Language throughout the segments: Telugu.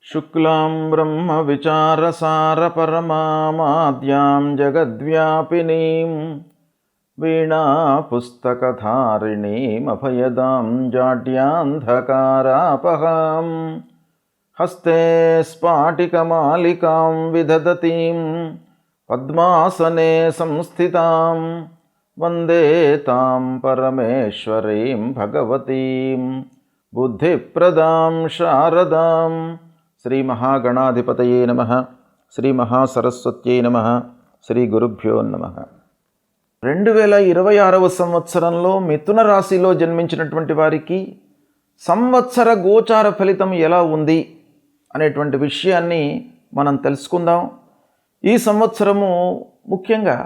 शुक्लां ब्रह्मविचारसारपरमामाद्यां जगद्व्यापिनीं वीणापुस्तकधारिणीमभयदां जाड्यान्धकारापहां हस्ते स्फाटिकमालिकां विदधतीं पद्मासने संस्थितां वन्दे तां परमेश्वरीं भगवतीं बुद्धिप्रदां शारदां। శ్రీ మహాగణాధిపతయే నమః. శ్రీ మహాసరస్వత్యై నమః. శ్రీ గురుభ్యో నమః. 2026వ సంవత్సరంలో మిథున రాశిలో జన్మించినటువంటి వారికి సంవత్సర గోచార ఫలితం ఎలా ఉంది అనేటువంటి విషయాన్ని మనం తెలుసుకుందాం. ఈ సంవత్సరము ముఖ్యంగా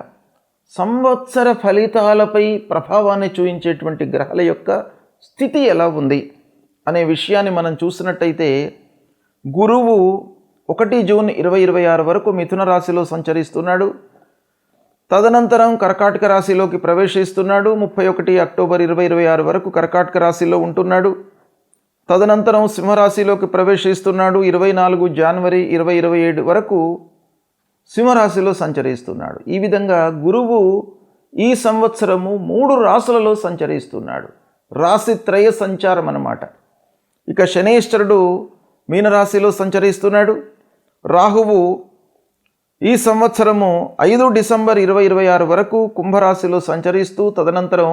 సంవత్సర ఫలితాలపై ప్రభావాన్ని చూపించేటువంటి గ్రహాల యొక్క స్థితి ఎలా ఉంది అనే విషయాన్ని మనం చూసినట్టయితే, గురువు 1 జూన్ 2026 వరకు మిథున రాశిలో సంచరిస్తున్నాడు. తదనంతరం కర్కాటక రాశిలోకి ప్రవేశిస్తున్నాడు. 31 అక్టోబర్ 2026 వరకు కర్కాటక రాశిలో ఉంటున్నాడు. తదనంతరం సింహరాశిలోకి ప్రవేశిస్తున్నాడు. 24 జనవరి 2027 వరకు సింహరాశిలో సంచరిస్తున్నాడు. ఈ విధంగా గురువు ఈ సంవత్సరము 3 రాశులలో సంచరిస్తున్నాడు. రాశిత్రయ సంచారం అన్నమాట. ఇక శనీశ్వరుడు మీనరాశిలో సంచరిస్తున్నాడు. రాహువు ఈ సంవత్సరము 5 డిసెంబర్ 2026 వరకు కుంభరాశిలో సంచరిస్తూ తదనంతరం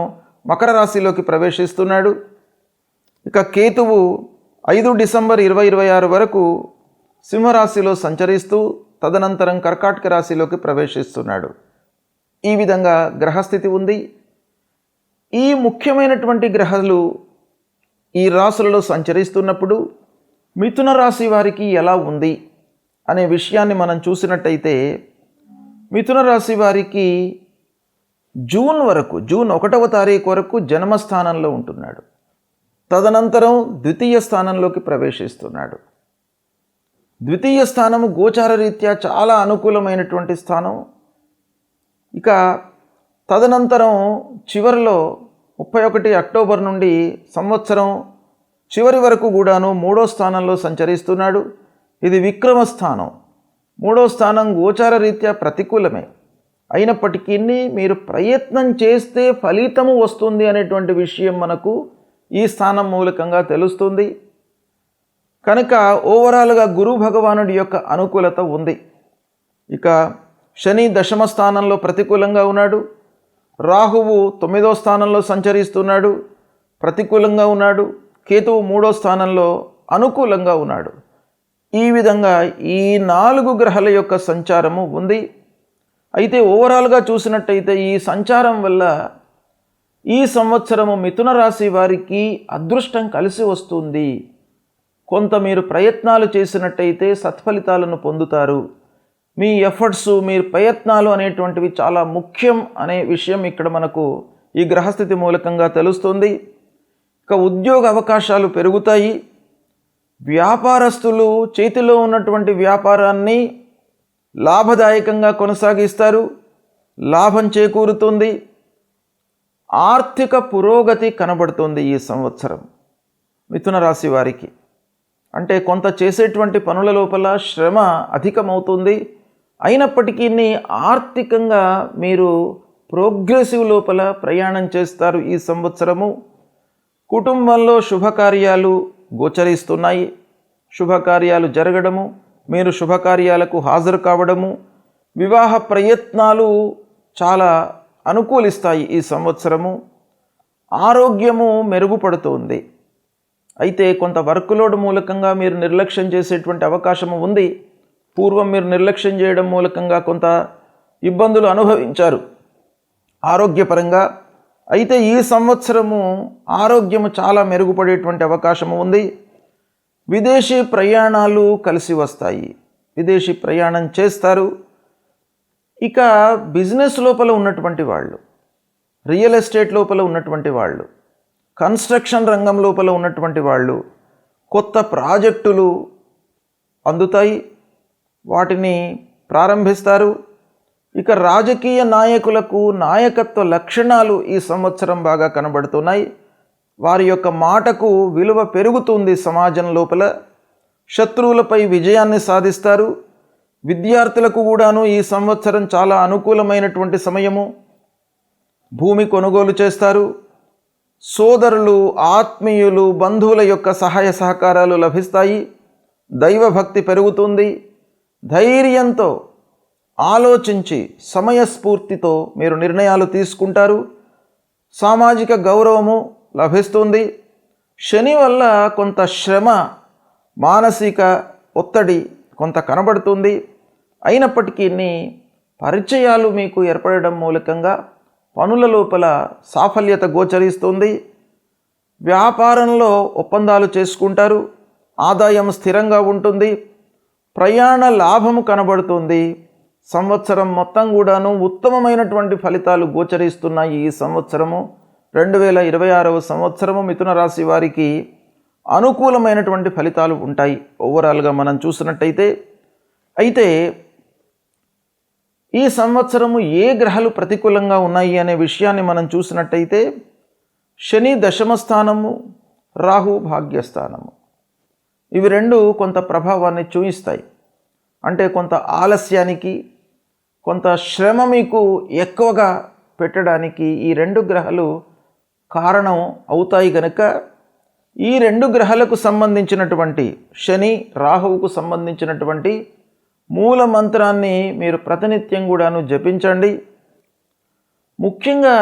మకర రాశిలోకి ప్రవేశిస్తున్నాడు. ఇక కేతువు 5 డిసెంబర్ 2026 వరకు సింహరాశిలో సంచరిస్తూ తదనంతరం కర్కాటక రాశిలోకి ప్రవేశిస్తున్నాడు. ఈ విధంగా గ్రహస్థితి ఉంది. ఈ ముఖ్యమైనటువంటి గ్రహాలు ఈ రాశులలో సంచరిస్తున్నప్పుడు మిథున రాశి వారికి ఎలా ఉంది అనే విషయాన్ని మనం చూసినట్టయితే, మిథున రాశి వారికి జూన్ 1వ తారీఖు వరకు జన్మస్థానంలో ఉంటున్నాడు. తదనంతరం ద్వితీయ స్థానంలోకి ప్రవేశిస్తున్నాడు. ద్వితీయ స్థానము గోచార రీత్యా చాలా అనుకూలమైనటువంటి స్థానం. ఇక తదనంతరం చివరిలో 31 అక్టోబర్ నుండి సంవత్సరం చివరి వరకు కూడాను 3వ స్థానంలో సంచరిస్తున్నాడు. ఇది విక్రమ స్థానం. 3వ స్థానం గోచార రీత్యా ప్రతికూలమే అయినప్పటికీ మీరు ప్రయత్నం చేస్తే ఫలితము వస్తుంది అనేటువంటి విషయం మనకు ఈ స్థానం మూలకంగా తెలుస్తుంది. కనుక ఓవరాల్గా గురు భగవానుడి యొక్క అనుకూలత ఉంది. ఇక శని 10వ స్థానంలో ప్రతికూలంగా ఉన్నాడు. రాహువు 9వ స్థానంలో సంచరిస్తున్నాడు, ప్రతికూలంగా ఉన్నాడు. కేతువు 3వ స్థానంలో అనుకూలంగా ఉన్నాడు. ఈ విధంగా ఈ 4 గ్రహాల యొక్క సంచారము ఉంది. అయితే ఓవరాల్గా చూసినట్టయితే ఈ సంచారం వల్ల ఈ సంవత్సరము మిథున రాశి వారికి అదృష్టం కలిసి వస్తుంది. కొంత మీరు ప్రయత్నాలు చేసినట్టయితే సత్ఫలితాలను పొందుతారు. మీ ఎఫర్ట్స్, మీ ప్రయత్నాలు అనేటువంటివి చాలా ముఖ్యం అనే విషయం ఇక్కడ మనకు ఈ గ్రహస్థితి మూలకంగా తెలుస్తుంది. ఇక ఉద్యోగ అవకాశాలు పెరుగుతాయి. వ్యాపారస్తులు చేతిలో ఉన్నటువంటి వ్యాపారాన్ని లాభదాయకంగా కొనసాగిస్తారు. లాభం చేకూరుతుంది. ఆర్థిక పురోగతి కనబడుతుంది ఈ సంవత్సరం మిథున రాశి వారికి. అంటే కొంత చేసేటువంటి పనుల లోపల శ్రమ అధికమవుతుంది. అయినప్పటికీ ఆర్థికంగా మీరు ప్రోగ్రెసివ్ లోపల ప్రయాణం చేస్తారు ఈ సంవత్సరము. కుటుంబంలో శుభకార్యాలు గోచరిస్తున్నాయి. శుభకార్యాలు జరగడము, మీరు శుభకార్యాలకు హాజరు కావడము, వివాహ ప్రయత్నాలు చాలా అనుకూలిస్తాయి ఈ సంవత్సరము. ఆరోగ్యము మెరుగుపడుతుంది. అయితే కొంత వర్క్ లోడ్ మూలకంగా మీరు నిర్లక్ష్యం చేసేటువంటి అవకాశము ఉంది. పూర్వం మీరు నిర్లక్ష్యం చేయడం మూలకంగా కొంత ఇబ్బందులు అనుభవించారు ఆరోగ్యపరంగా. అయితే ఈ సంవత్సరము ఆరోగ్యము చాలా మెరుగుపడేటువంటి అవకాశము ఉంది. విదేశీ ప్రయాణాలు కలిసి వస్తాయి. విదేశీ ప్రయాణం చేస్తారు. ఇక బిజినెస్ లోపల ఉన్నటువంటి వాళ్ళు, రియల్ ఎస్టేట్ లోపల ఉన్నటువంటి వాళ్ళు, కన్స్ట్రక్షన్ రంగం లోపల ఉన్నటువంటి వాళ్ళు కొత్త ప్రాజెక్టులు అందుతాయి, వాటిని ప్రారంభిస్తారు. ఇక రాజకీయ నాయకులకు నాయకత్వ లక్షణాలు ఈ సంవత్సరం బాగా కనబడుతున్నాయి. వారి యొక్క మాటకు విలువ పెరుగుతుంది సమాజం లోపల. శత్రువులపై విజయాన్ని సాధిస్తారు. విద్యార్థులకు కూడాను ఈ సంవత్సరం చాలా అనుకూలమైనటువంటి సమయము. భూమి కొనుగోలు చేస్తారు. సోదరులు, ఆత్మీయులు, బంధువుల యొక్క సహాయ సహకారాలు లభిస్తాయి. దైవభక్తి పెరుగుతుంది. ధైర్యంతో ఆలోచించి సమయస్ఫూర్తితో మీరు నిర్ణయాలు తీసుకుంటారు. సామాజిక గౌరవము లభిస్తుంది. శని వల్ల కొంత శ్రమ, మానసిక ఒత్తిడి కొంత కనబడుతుంది. అయినప్పటికీ పరిచయాలు మీకు ఏర్పడడం మూలకంగా పనుల లోపల సాఫల్యత గోచరిస్తుంది. వ్యాపారంలో ఒప్పందాలు చేసుకుంటారు. ఆదాయం స్థిరంగా ఉంటుంది. ప్రయాణ లాభము కనబడుతుంది. సంవత్సరం మొత్తం కూడాను ఉత్తమమైనటువంటి ఫలితాలు గోచరిస్తున్నాయి. ఈ సంవత్సరము 2026వ సంవత్సరము మిథున రాశి వారికి అనుకూలమైనటువంటి ఫలితాలు ఉంటాయి ఓవరాల్గా మనం చూసినట్టయితే. అయితే ఈ సంవత్సరము ఏ గ్రహాలు ప్రతికూలంగా ఉన్నాయి అనే విషయాన్ని మనం చూసినట్టయితే శని దశమ స్థానము, రాహు భాగ్యస్థానము, ఇవి రెండు కొంత ప్రభావాన్ని చూపిస్తాయి. అంటే కొంత ఆలస్యానికి, కొంత శ్రమ మీకు ఎక్కువగా పెట్టడానికి ఈ రెండు గ్రహాలు కారణం అవుతాయి. కనుక ఈ రెండు గ్రహాలకు సంబంధించినటువంటి శని, రాహువుకు సంబంధించినటువంటి మూల మంత్రాన్ని మీరు ప్రతినిత్యం కూడాను జపించండి. ముఖ్యంగా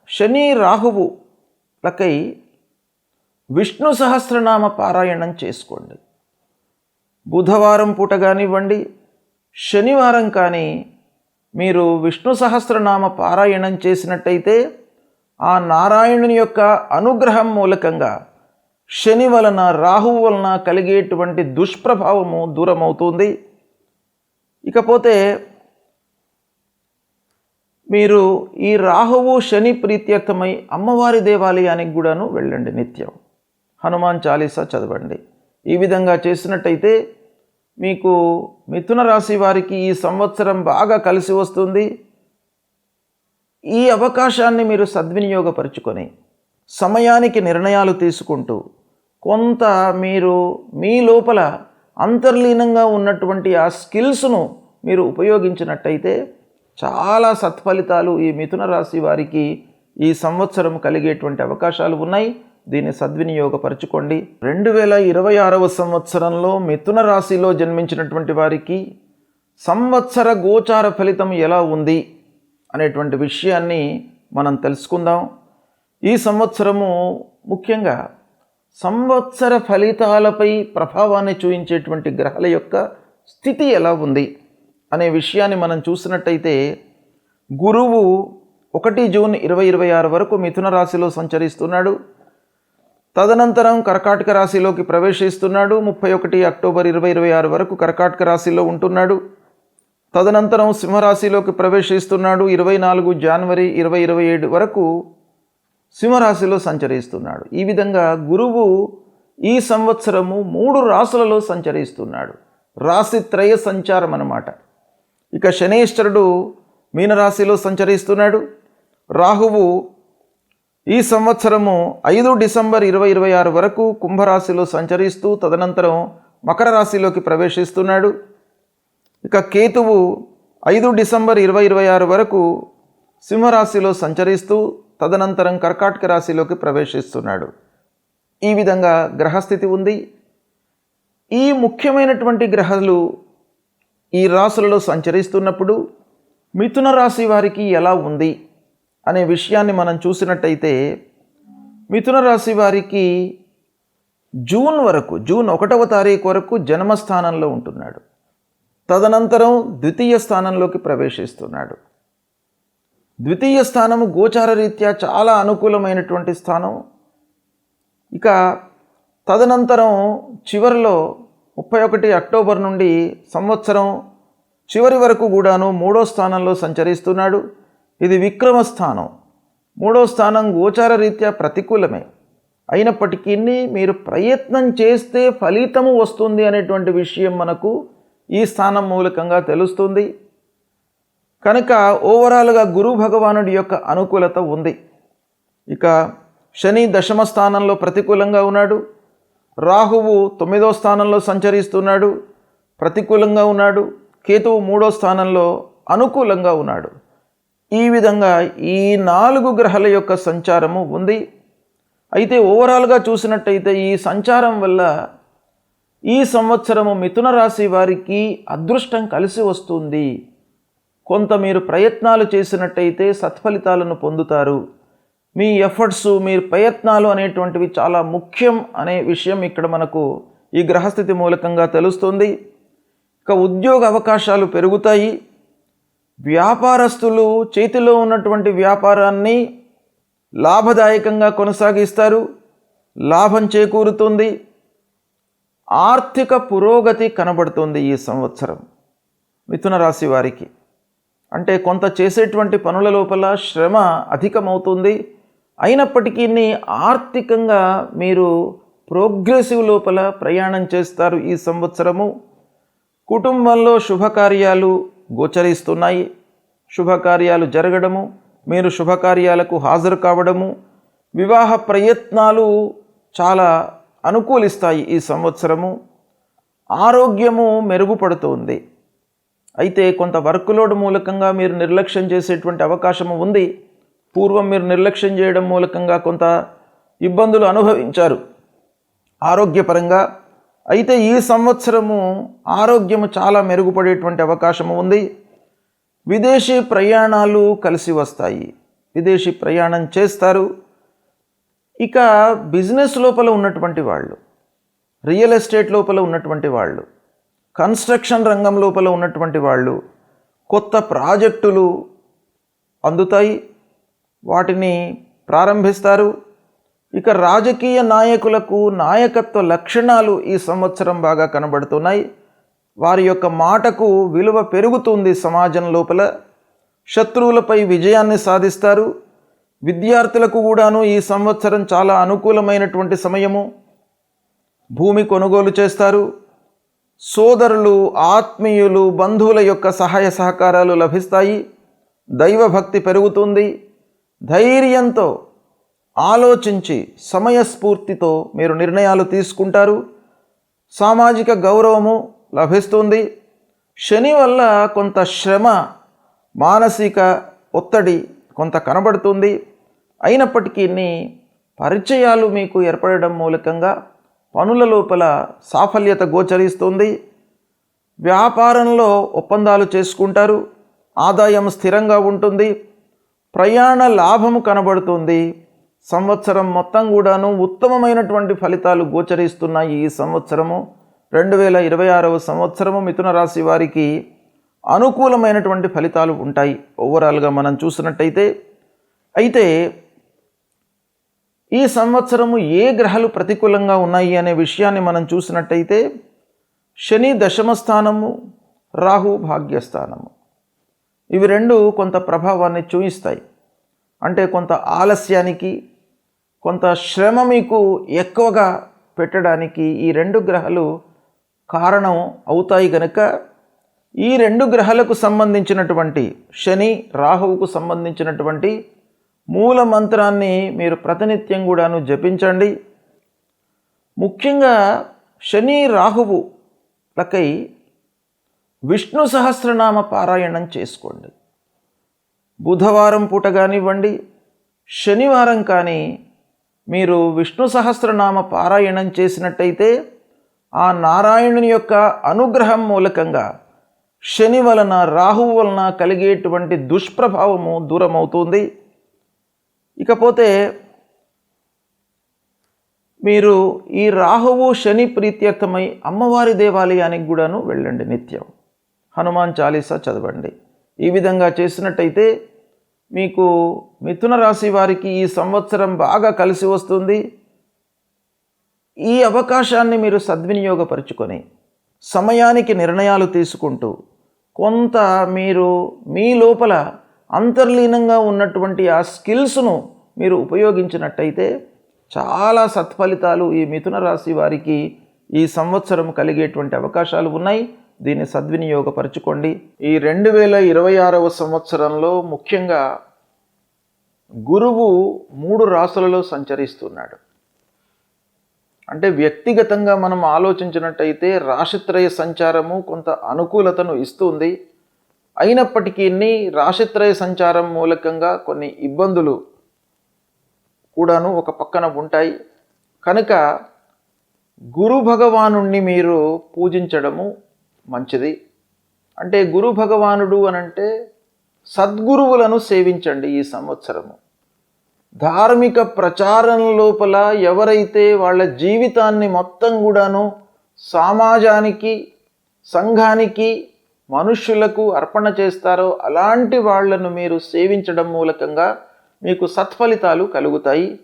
శని, రాహువులకై విష్ణు సహస్రనామ పారాయణం చేసుకోండి. బుధవారం పూట కానివ్వండి, శనివారం కానీ మీరు విష్ణు సహస్రనామ పారాయణం చేసినట్టయితే ఆ నారాయణుని యొక్క అనుగ్రహం మూలకంగా శని వలన, రాహువు వలన కలిగేటువంటి దుష్ప్రభావము దూరమవుతుంది. ఇకపోతే మీరు ఈ రాహువు శని ప్రీత్యర్థమై అమ్మవారి దేవాలయానికి కూడాను వెళ్ళండి. నిత్యం హనుమాన్ చాలీసా చదవండి. ఈ విధంగా చేసినట్టయితే మీకు మిథున రాశి వారికి ఈ సంవత్సరం బాగా కలిసి వస్తుంది. ఈ అవకాశాన్ని మీరు సద్వినియోగపరుచుకొని సమయానికి నిర్ణయాలు తీసుకుంటూ కొంత మీరు మీ లోపల అంతర్లీనంగా ఉన్నటువంటి ఆ స్కిల్స్ను మీరు ఉపయోగించినట్టయితే చాలా సత్ఫలితాలు ఈ మిథున రాశి వారికి ఈ సంవత్సరం కలిగేటువంటి అవకాశాలు ఉన్నాయి. దీన్ని సద్వినియోగపరచుకోండి. 2026వ సంవత్సరంలో మిథున రాశిలో జన్మించినటువంటి వారికి సంవత్సర గోచార ఫలితం ఎలా ఉంది అనేటువంటి విషయాన్ని మనం తెలుసుకుందాం. ఈ సంవత్సరము ముఖ్యంగా సంవత్సర ఫలితాలపై ప్రభావాన్ని చూపించేటువంటి గ్రహాల యొక్క స్థితి ఎలా ఉంది అనే విషయాన్ని మనం చూసినట్టయితే గురువు 1 జూన్ 2026 వరకు మిథున రాశిలో సంచరిస్తున్నాడు. తదనంతరం కర్కాటక రాశిలోకి ప్రవేశిస్తున్నాడు. 31 అక్టోబర్ 2026 వరకు కర్కాటక రాశిలో ఉంటున్నాడు. తదనంతరం సింహరాశిలోకి ప్రవేశిస్తున్నాడు. 24 జనవరి 2027 వరకు సింహరాశిలో సంచరిస్తున్నాడు. ఈ విధంగా గురువు ఈ సంవత్సరము 3 రాశులలో సంచరిస్తున్నాడు. రాశి త్రయ సంచారం అన్నమాట. ఇక శనేశ్వరుడు మీనరాశిలో సంచరిస్తున్నాడు. రాహువు ఈ సంవత్సరము 5 డిసెంబర్ 2026 వరకు కుంభరాశిలో సంచరిస్తూ తదనంతరం మకర రాశిలోకి ప్రవేశిస్తున్నాడు. ఇక కేతువు 5 డిసెంబర్ 2026 వరకు సింహరాశిలో సంచరిస్తూ తదనంతరం కర్కాటక రాశిలోకి ప్రవేశిస్తున్నాడు. ఈ విధంగా గ్రహస్థితి ఉంది. ఈ ముఖ్యమైనటువంటి గ్రహాలు ఈ రాశులలో సంచరిస్తున్నప్పుడు మిథున రాశి వారికి ఎలా ఉంది అనే విషయాన్ని మనం చూసినట్టయితే మిథున రాశి వారికి జూన్ 1వ తారీఖు వరకు జన్మస్థానంలో ఉంటున్నాడు. తదనంతరం ద్వితీయ స్థానంలోకి ప్రవేశిస్తున్నాడు. ద్వితీయ స్థానము గోచార రీత్యా చాలా అనుకూలమైనటువంటి స్థానం. ఇక తదనంతరం చివరిలో 31 అక్టోబర్ నుండి సంవత్సరం చివరి వరకు కూడాను 3వ స్థానంలో సంచరిస్తున్నాడు. ఇది విక్రమ స్థానం. 3వ స్థానం గోచార రీత్యా ప్రతికూలమే. అయినప్పటికీ మీరు ప్రయత్నం చేస్తే ఫలితము వస్తుంది అనేటువంటి విషయం మనకు ఈ స్థానం మూలకంగా తెలుస్తుంది. కనుక ఓవరాల్గా గురు భగవానుడి యొక్క అనుకూలత ఉంది. ఇక శని దశమ స్థానంలో ప్రతికూలంగా ఉన్నాడు. రాహువు 9వ స్థానంలో సంచరిస్తున్నాడు, ప్రతికూలంగా ఉన్నాడు. కేతువు 3వ స్థానంలో అనుకూలంగా ఉన్నాడు. ఈ విధంగా ఈ 4 గ్రహాల యొక్క సంచారము ఉంది. అయితే ఓవరాల్గా చూసినట్టయితే ఈ సంచారం వల్ల ఈ సంవత్సరము మిథున రాశి వారికి అదృష్టం కలిసి వస్తుంది. కొంత మీరు ప్రయత్నాలు చేసినట్టయితే సత్ఫలితాలను పొందుతారు. మీ ఎఫర్ట్స్, మీ ప్రయత్నాలు అనేటువంటివి చాలా ముఖ్యం అనే విషయం ఇక్కడ మనకు ఈ గ్రహస్థితి మూలకంగా తెలుస్తుంది. ఇక ఉద్యోగ అవకాశాలు పెరుగుతాయి. వ్యాపారస్తులు చేతిలో ఉన్నటువంటి వ్యాపారాన్ని లాభదాయకంగా కొనసాగిస్తారు, లాభం చేకూరుతుంది. ఆర్థిక పురోగతి కనబడుతుంది ఈ సంవత్సరం మిథున రాశి వారికి. అంటే కొంత చేసేటువంటి పనుల లోపల శ్రమ అధికమవుతుంది. అయినప్పటికీ ఆర్థికంగా మీరు ప్రోగ్రెసివ్ లోపల ప్రయాణం చేస్తారు ఈ సంవత్సరము. కుటుంబంలో శుభకార్యాలు గోచరిస్తున్నాయి. శుభకార్యాలు జరగడము, మీరు శుభకార్యాలకు హాజరు కావడము, వివాహ ప్రయత్నాలు చాలా అనుకూలిస్తాయి ఈ సంవత్సరము. ఆరోగ్యము మెరుగుపడుతుంది. అయితే కొంత వర్క్ లోడ్ మూలకంగా మీరు నిర్లక్ష్యం చేసేటువంటి అవకాశము ఉంది. పూర్వం మీరు నిర్లక్ష్యం చేయడం మూలకంగా కొంత ఇబ్బందులు అనుభవించారు ఆరోగ్యపరంగా. అయితే ఈ సంవత్సరము ఆరోగ్యము చాలా మెరుగుపడేటువంటి అవకాశము ఉంది. విదేశీ ప్రయాణాలు కలిసి వస్తాయి, విదేశీ ప్రయాణం చేస్తారు. ఇక బిజినెస్ లోపల ఉన్నటువంటి వాళ్ళు, రియల్ ఎస్టేట్ లోపల ఉన్నటువంటి వాళ్ళు, కన్స్ట్రక్షన్ రంగం లోపల ఉన్నటువంటి వాళ్ళు కొత్త ప్రాజెక్టులు అందుతాయి, వాటిని ప్రారంభిస్తారు. ఇక రాజకీయ నాయకులకు నాయకత్వ లక్షణాలు ఈ సంవత్సరం బాగా కనబడుతున్నాయి. వారి యొక్క మాటకు విలువ పెరుగుతుంది సమాజం లోపల. శత్రువులపై విజయాన్ని సాధిస్తారు. విద్యార్థులకు కూడాను ఈ సంవత్సరం చాలా అనుకూలమైనటువంటి సమయము. భూమి కొనుగోలు చేస్తారు. సోదరులు, ఆత్మీయులు, బంధువుల యొక్క సహాయ సహకారాలు లభిస్తాయి. దైవభక్తి పెరుగుతుంది. ధైర్యంతో ఆలోచించి సమయస్ఫూర్తితో మీరు నిర్ణయాలు తీసుకుంటారు. సామాజిక గౌరవము లభిస్తుంది. శని వల్ల కొంత శ్రమ, మానసిక ఒత్తిడి కొంత కనబడుతుంది. అయినప్పటికీ పరిచయాలు మీకు ఏర్పడడం మూలకంగా పనుల లోపల సాఫల్యత గోచరిస్తుంది. వ్యాపారంలో ఒప్పందాలు చేసుకుంటారు. ఆదాయం స్థిరంగా ఉంటుంది. ప్రయాణ లాభము కనబడుతుంది. సంవత్సరం మొత్తం కూడాను ఉత్తమమైనటువంటి ఫలితాలు గోచరిస్తున్నాయి. ఈ సంవత్సరము 2026వ సంవత్సరము మిథున రాశి వారికి అనుకూలమైనటువంటి ఫలితాలు ఉంటాయి ఓవరాల్గా మనం చూసినట్టయితే. అయితే ఈ సంవత్సరము ఏ గ్రహాలు ప్రతికూలంగా ఉన్నాయి అనే విషయాన్ని మనం చూసినట్టయితే శని దశమ స్థానము, రాహు భాగ్యస్థానము, ఇవి రెండు కొంత ప్రభావాన్ని చూపిస్తాయి. అంటే కొంత ఆలస్యానికి, కొంత శ్రమ మీకు ఎక్కువగా పెట్టడానికి ఈ రెండు గ్రహాలు కారణం అవుతాయి. కనుక ఈ రెండు గ్రహాలకు సంబంధించినటువంటి శని, రాహువుకు సంబంధించినటువంటి మూల మంత్రాన్ని మీరు ప్రతినిత్యం కూడాను జపించండి. ముఖ్యంగా శని, రాహువులకై విష్ణు సహస్రనామ పారాయణం చేసుకోండి. బుధవారం పూట కానివ్వండి, శనివారం కానీ మీరు విష్ణు సహస్రనామ పారాయణం చేసినట్టయితే ఆ నారాయణుని యొక్క అనుగ్రహం మూలకంగా శని వలన, రాహువు వలన కలిగేటువంటి దుష్ప్రభావము దూరమవుతుంది. ఇకపోతే మీరు ఈ రాహువు శని ప్రీత్యర్థమై అమ్మవారి దేవాలయానికి కూడాను వెళ్ళండి. నిత్యం హనుమాన్ చాలీసా చదవండి. ఈ విధంగా చేసినట్టయితే మీకు మిథున రాశి వారికి ఈ సంవత్సరం బాగా కలిసి వస్తుంది. ఈ అవకాశాన్ని మీరు సద్వినియోగపరుచుకొని సమయానికి నిర్ణయాలు తీసుకుంటూ కొంత మీరు మీ లోపల అంతర్లీనంగా ఉన్నటువంటి ఆ స్కిల్స్ను మీరు ఉపయోగించినట్టయితే చాలా సత్ఫలితాలు ఈ మిథున రాశి వారికి ఈ సంవత్సరం కలిగేటువంటి అవకాశాలు ఉన్నాయి. దీన్ని సద్వినియోగపరచుకోండి. ఈ 2026వ సంవత్సరంలో ముఖ్యంగా గురువు 3 రాశులలో సంచరిస్తున్నాడు. అంటే వ్యక్తిగతంగా మనం ఆలోచించినట్టయితే రాశిత్రయ సంచారము కొంత అనుకూలతను ఇస్తుంది. అయినప్పటికీ రాశిత్రయ సంచారం మూలకంగా కొన్ని ఇబ్బందులు కూడాను ఒక పక్కన ఉంటాయి. కనుక గురు భగవానుణ్ణి మీరు పూజించడము మంచిది. అంటే గురు భగవానుడు అనంటే సద్గురువులను సేవించండి. ఈ సంవత్సరము ధార్మిక ప్రచారం లోపల ఎవరైతే వాళ్ళ జీవితాన్ని మొత్తం కూడాను సమాజానికి, సంఘానికి, మనుష్యులకు అర్పణ చేస్తారో అలాంటి వాళ్లను మీరు సేవించడం మూలకంగా మీకు సత్ఫలితాలు కలుగుతాయి.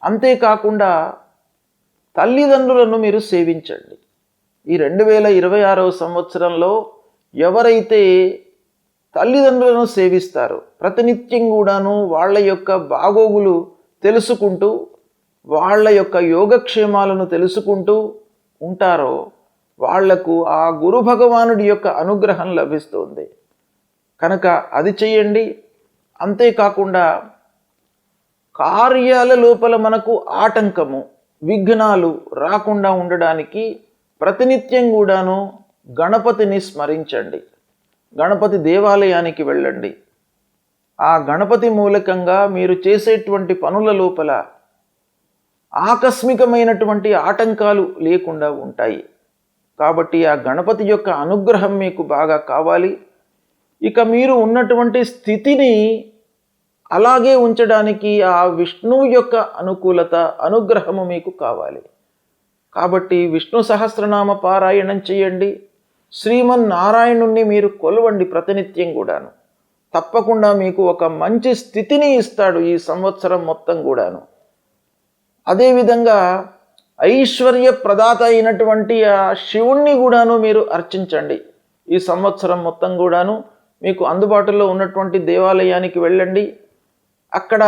అంతేకాకుండా తల్లిదండ్రులను మీరు సేవించండి. ఈ 2026వ సంవత్సరంలో ఎవరైతే తల్లిదండ్రులను సేవిస్తారో ప్రతినిత్యం కూడాను వాళ్ళ యొక్క బాగోగులు తెలుసుకుంటూ, వాళ్ళ యొక్క యోగక్షేమాలను తెలుసుకుంటూ ఉంటారో వాళ్లకు ఆ గురు భగవానుడి యొక్క అనుగ్రహం లభిస్తుంది. కనుక అది చెయ్యండి. అంతేకాకుండా కార్యాల లోపల మనకు ఆటంకము, విఘ్నాలు రాకుండా ఉండడానికి ప్రతినిత్యం కూడాను గణపతిని స్మరించండి. గణపతి దేవాలయానికి వెళ్ళండి. ఆ గణపతి మూలకంగా మీరు చేసేటువంటి పనుల లోపల ఆకస్మికమైనటువంటి ఆటంకాలు లేకుండా ఉంటాయి. కాబట్టి ఆ గణపతి యొక్క అనుగ్రహం మీకు బాగా కావాలి. ఇక మీరు ఉన్నటువంటి స్థితిని అలాగే ఉంచడానికి ఆ విష్ణువు యొక్క అనుకూలత, అనుగ్రహము మీకు కావాలి. కాబట్టి విష్ణు సహస్రనామ పారాయణం చేయండి. శ్రీమన్నారాయణుణ్ణి మీరు కొలవండి ప్రతినిత్యం కూడాను. తప్పకుండా మీకు ఒక మంచి స్థితిని ఇస్తాడు ఈ సంవత్సరం మొత్తం కూడాను. అదేవిధంగా ఐశ్వర్య ప్రదాత అయినటువంటి ఆ శివుణ్ణి కూడాను మీరు అర్చించండి. ఈ సంవత్సరం మొత్తం కూడాను మీకు అందుబాటులో ఉన్నటువంటి దేవాలయానికి వెళ్ళండి. అక్కడ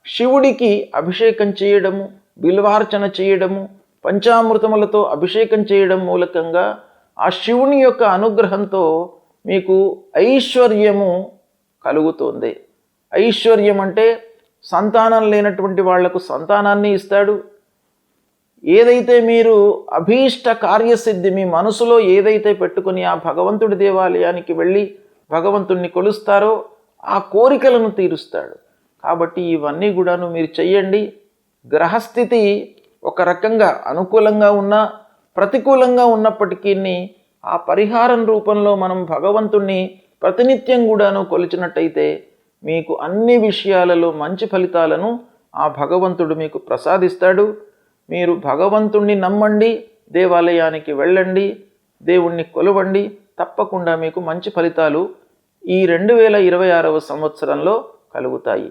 శివుడికి అభిషేకం చేయడము, బిల్వార్చన చేయడము, పంచామృతములతో అభిషేకం చేయడం మూలకంగా ఆ శివుని యొక్క అనుగ్రహంతో మీకు ఐశ్వర్యము కలుగుతుంది. ఐశ్వర్యం అంటే సంతానం లేనటువంటి వాళ్లకు సంతానాన్ని ఇస్తాడు. ఏదైతే మీరు అభీష్ట కార్యసిద్ధి మీ మనసులో ఏదైతే పెట్టుకుని ఆ భగవంతుడి దేవాలయానికి వెళ్ళి భగవంతుణ్ణి కొలుస్తారో ఆ కోరికలను తీరుస్తాడు. కాబట్టి ఇవన్నీ కూడాను మీరు చెయ్యండి. గ్రహస్థితి ఒక రకంగా అనుకూలంగా ఉన్నా ప్రతికూలంగా ఉన్నప్పటికీ ఆ పరిహారం రూపంలో మనం భగవంతుణ్ణి ప్రతినిత్యం కూడాను కొలిచినట్టయితే మీకు అన్ని విషయాలలో మంచి ఫలితాలను ఆ భగవంతుడు మీకు ప్రసాదిస్తాడు. మీరు భగవంతుణ్ణి నమ్మండి, దేవాలయానికి వెళ్ళండి, దేవుణ్ణి కొలవండి. తప్పకుండా మీకు మంచి ఫలితాలు ఈ 2026వ సంవత్సరంలో కలుగుతాయి.